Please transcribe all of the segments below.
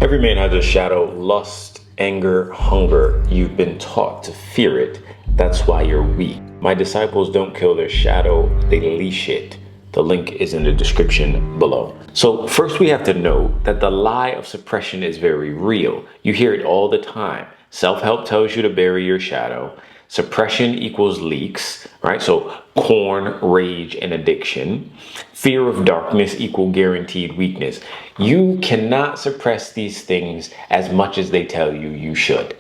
Every man has a shadow, lust, anger, hunger. You've been taught to fear it. That's why you're weak. My disciples don't kill their shadow, they leash it. The link is in the description below. So first we have to know that the lie of suppression is very real. You hear it all the time. Self-help tells you to bury your shadow. Suppression equals leaks, right? So corn, rage, and addiction. Fear of darkness equal guaranteed weakness. You cannot suppress these things as much as they tell you you should.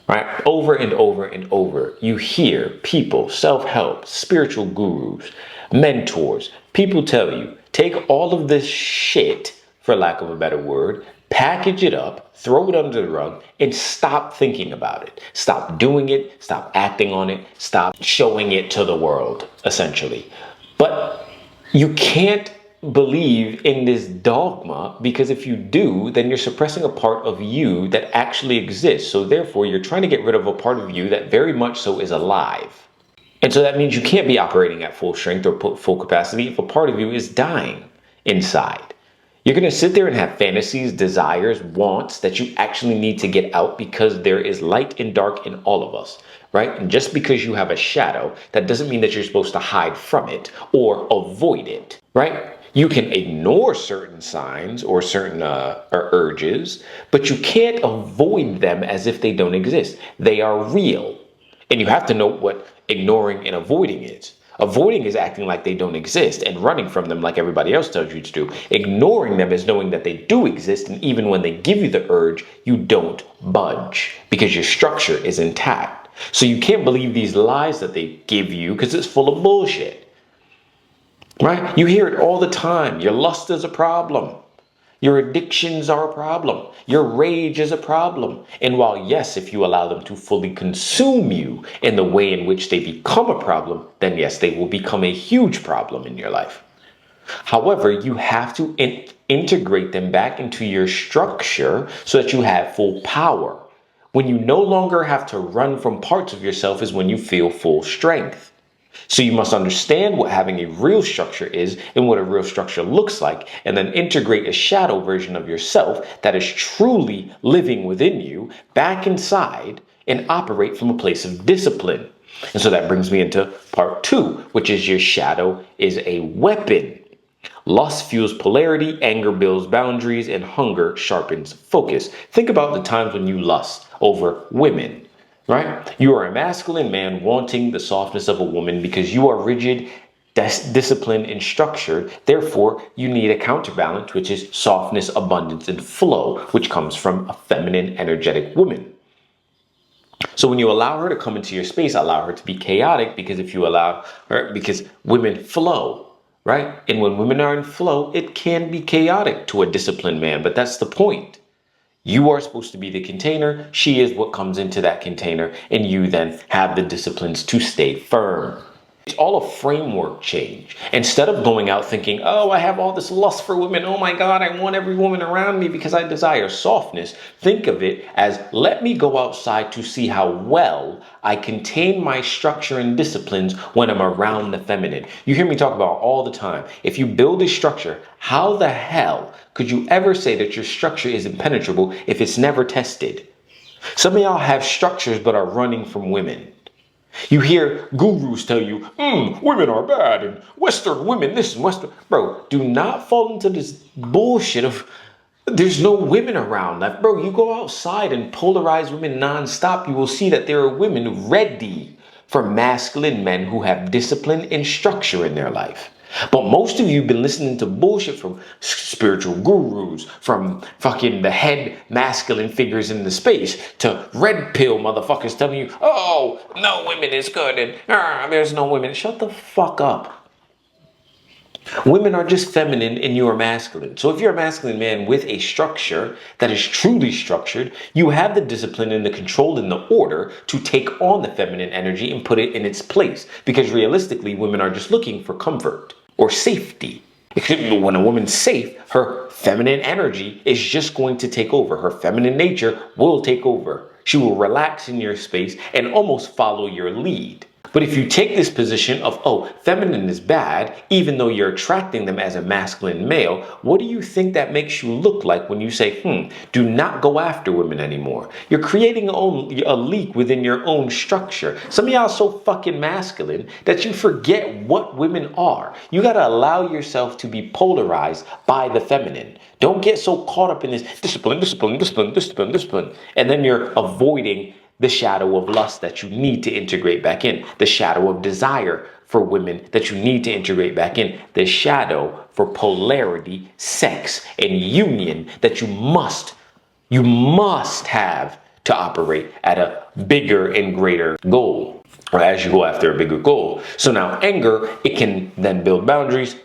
Right? Over and over and over, you hear people, self-help, spiritual gurus, mentors, people tell you, take all of this shit, for lack of a better word, package it up, throw it under the rug, and stop thinking about it. Stop doing it, stop acting on it, stop showing it to the world, essentially. But you can't believe in this dogma, because if you do, then you're suppressing a part of you that actually exists. So therefore, you're trying to get rid of a part of you that very much so is alive. And so that means you can't be operating at full strength or full capacity if a part of you is dying inside. You're going to sit there and have fantasies, desires, wants that you actually need to get out, because there is light and dark in all of us, right? And just because you have a shadow, that doesn't mean that you're supposed to hide from it or avoid it, right? You can ignore certain signs or certain urges, but you can't avoid them as if they don't exist. They are real. And you have to know what ignoring and avoiding is. Avoiding is acting like they don't exist and running from them like everybody else tells you to do. Ignoring them is knowing that they do exist, and even when they give you the urge, you don't budge because your structure is intact. So you can't believe these lies that they give you because it's full of bullshit. Right? You hear it all the time. Your lust is a problem. Your addictions are a problem. Your rage is a problem. And while, yes, if you allow them to fully consume you in the way in which they become a problem, then yes, they will become a huge problem in your life. However, you have to integrate them back into your structure so that you have full power. When you no longer have to run from parts of yourself is when you feel full strength. So you must understand what having a real structure is and what a real structure looks like, and then integrate a shadow version of yourself that is truly living within you back inside and operate from a place of discipline. And so that brings me into part 2, which is your shadow is a weapon. Lust fuels polarity, anger builds boundaries, and hunger sharpens focus. Think about the times when you lust over women. Right? You are a masculine man wanting the softness of a woman because you are rigid, disciplined, and structured. Therefore, you need a counterbalance, which is softness, abundance, and flow, which comes from a feminine, energetic woman. So when you allow her to come into your space, allow her to be chaotic, because if you allow her, because women flow, right? And when women are in flow, it can be chaotic to a disciplined man, but that's the point. You are supposed to be the container. She is what comes into that container, and you then have the disciplines to stay firm. It's all a framework change. Instead of going out thinking, oh, I have all this lust for women. Oh my God, I want every woman around me because I desire softness. Think of it as, let me go outside to see how well I contain my structure and disciplines when I'm around the feminine. You hear me talk about all the time. If you build a structure, how the hell could you ever say that your structure is impenetrable if it's never tested? Some of y'all have structures but are running from women. You hear gurus tell you, women are bad, and Western women, this and Western. Bro, do not fall into this bullshit of there's no women around. Like, bro, you go outside and polarize women nonstop, you will see that there are women ready for masculine men who have discipline and structure in their life. But most of you have been listening to bullshit from spiritual gurus, from fucking the head masculine figures in the space, to red pill motherfuckers telling you, oh, no women is good and there's no women. Shut the fuck up. Women are just feminine and you are masculine. So if you're a masculine man with a structure that is truly structured, you have the discipline and the control and the order to take on the feminine energy and put it in its place. Because realistically, women are just looking for comfort or safety. When a woman's safe, her feminine energy is just going to take over. Her feminine nature will take over. She will relax in your space and almost follow your lead. But if you take this position of, oh, feminine is bad, even though you're attracting them as a masculine male, what do you think that makes you look like when you say, do not go after women anymore? You're creating a leak within your own structure. Some of y'all are so fucking masculine that you forget what women are. You got to allow yourself to be polarized by the feminine. Don't get so caught up in this discipline, and then you're avoiding the shadow of lust that you need to integrate back in, the shadow of desire for women that you need to integrate back in, the shadow for polarity, sex, and union that you must have to operate at a bigger and greater goal, or as you go after a bigger goal. So now anger, it can then build boundaries.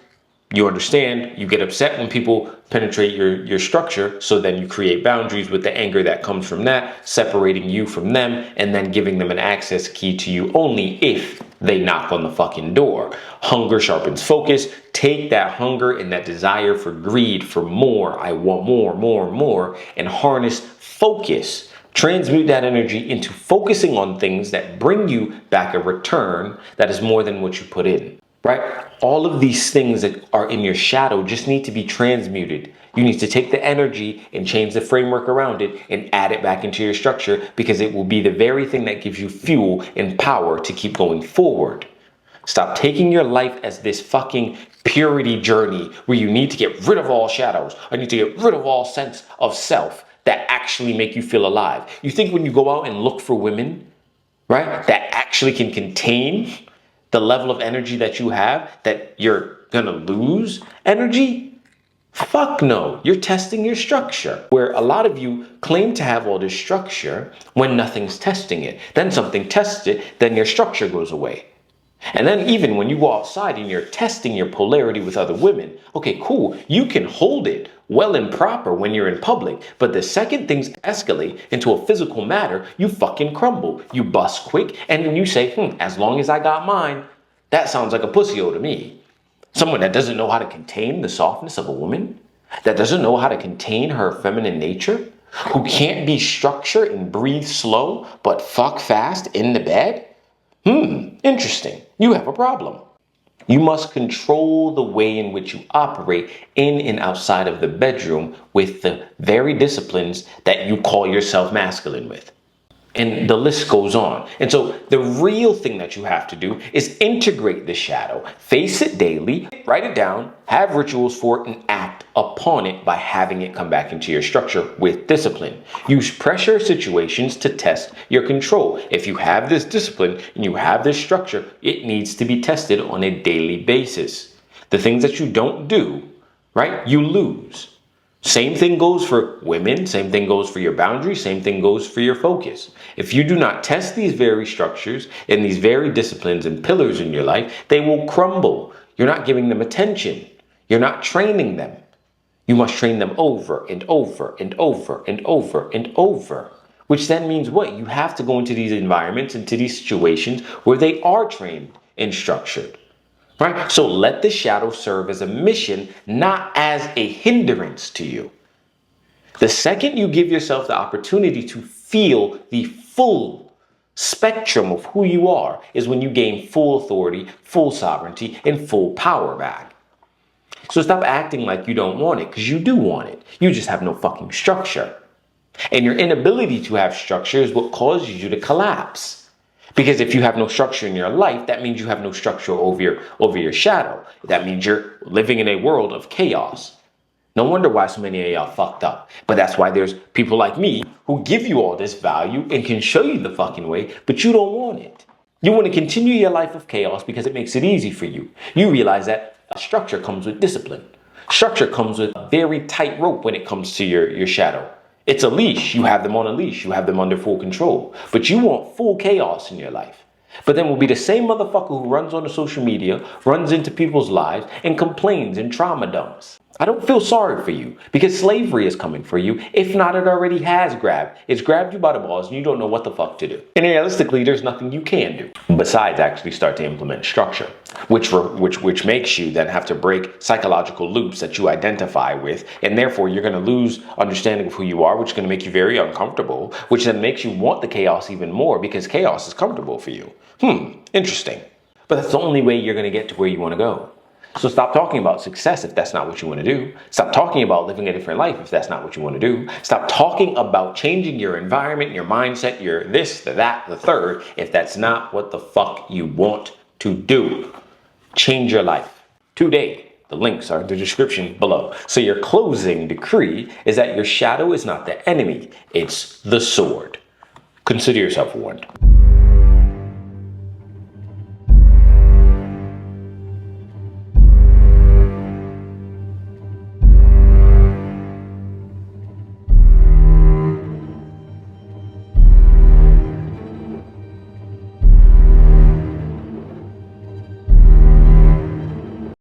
You understand, you get upset when people penetrate your structure, so then you create boundaries with the anger that comes from that, separating you from them, and then giving them an access key to you only if they knock on the fucking door. Hunger sharpens focus. Take that hunger and that desire for greed, for more, I want more, and harness focus. Transmute that energy into focusing on things that bring you back a return that is more than what you put in. Right? All of these things that are in your shadow just need to be transmuted. You need to take the energy and change the framework around it and add it back into your structure, because it will be the very thing that gives you fuel and power to keep going forward. Stop taking your life as this fucking purity journey where you need to get rid of all shadows. I need to get rid of all sense of self that actually make you feel alive. You think when you go out and look for women, right, that actually can contain the level of energy that you have, that you're gonna lose energy? Fuck no. You're testing your structure. Where a lot of you claim to have all this structure when nothing's testing it. Then something tests it, then your structure goes away. And then even when you go outside and you're testing your polarity with other women, okay, cool, you can hold it well and proper when you're in public, but the second things escalate into a physical matter, you fucking crumble. You bust quick, and then you say, as long as I got mine. That sounds like a pussy-o to me. Someone that doesn't know how to contain the softness of a woman, that doesn't know how to contain her feminine nature, who can't be structured and breathe slow, but fuck fast in the bed? Interesting. You have a problem. You must control the way in which you operate in and outside of the bedroom with the very disciplines that you call yourself masculine with. And the list goes on. And so the real thing that you have to do is integrate the shadow, face it daily, write it down, have rituals for it, and act upon it by having it come back into your structure with discipline. Use pressure situations to test your control. If you have this discipline and you have this structure, it needs to be tested on a daily basis. The things that you don't do, right, you lose. Same thing goes for women, same thing goes for your boundaries, same thing goes for your focus. If you do not test these very structures and these very disciplines and pillars in your life, they will crumble. You're not giving them attention. You're not training them. You must train them over and over and over and over and over, which then means what? You have to go into these environments, into these situations where they are trained and structured. Right? So let the shadow serve as a mission, not as a hindrance to you. The second you give yourself the opportunity to feel the full spectrum of who you are is when you gain full authority, full sovereignty, and full power back. So stop acting like you don't want it, because you do want it. You just have no fucking structure. And your inability to have structure is what causes you to collapse. Because if you have no structure in your life, that means you have no structure over your shadow. That means you're living in a world of chaos. No wonder why so many of y'all fucked up. But that's why there's people like me who give you all this value and can show you the fucking way, but you don't want it. You want to continue your life of chaos because it makes it easy for you. You realize that structure comes with discipline. Structure comes with a very tight rope when it comes to your shadow. It's a leash. You have them on a leash. You have them under full control. But you want full chaos in your life. But then we'll be the same motherfucker who runs on the social media, runs into people's lives, and complains and trauma dumps. I don't feel sorry for you because slavery is coming for you. If not, it already has grabbed. It's grabbed you by the balls and you don't know what the fuck to do. And realistically, there's nothing you can do besides actually start to implement structure, which makes you then have to break psychological loops that you identify with. And therefore, you're going to lose understanding of who you are, which is going to make you very uncomfortable, which then makes you want the chaos even more because chaos is comfortable for you. Interesting. But that's the only way you're going to get to where you want to go. So stop talking about success if that's not what you want to do. Stop talking about living a different life if that's not what you want to do. Stop talking about changing your environment, your mindset, your this, the that, the third, if that's not what the fuck you want to do. Change your life today. The links are in the description below. So your closing decree is that your shadow is not the enemy, it's the sword. Consider yourself warned.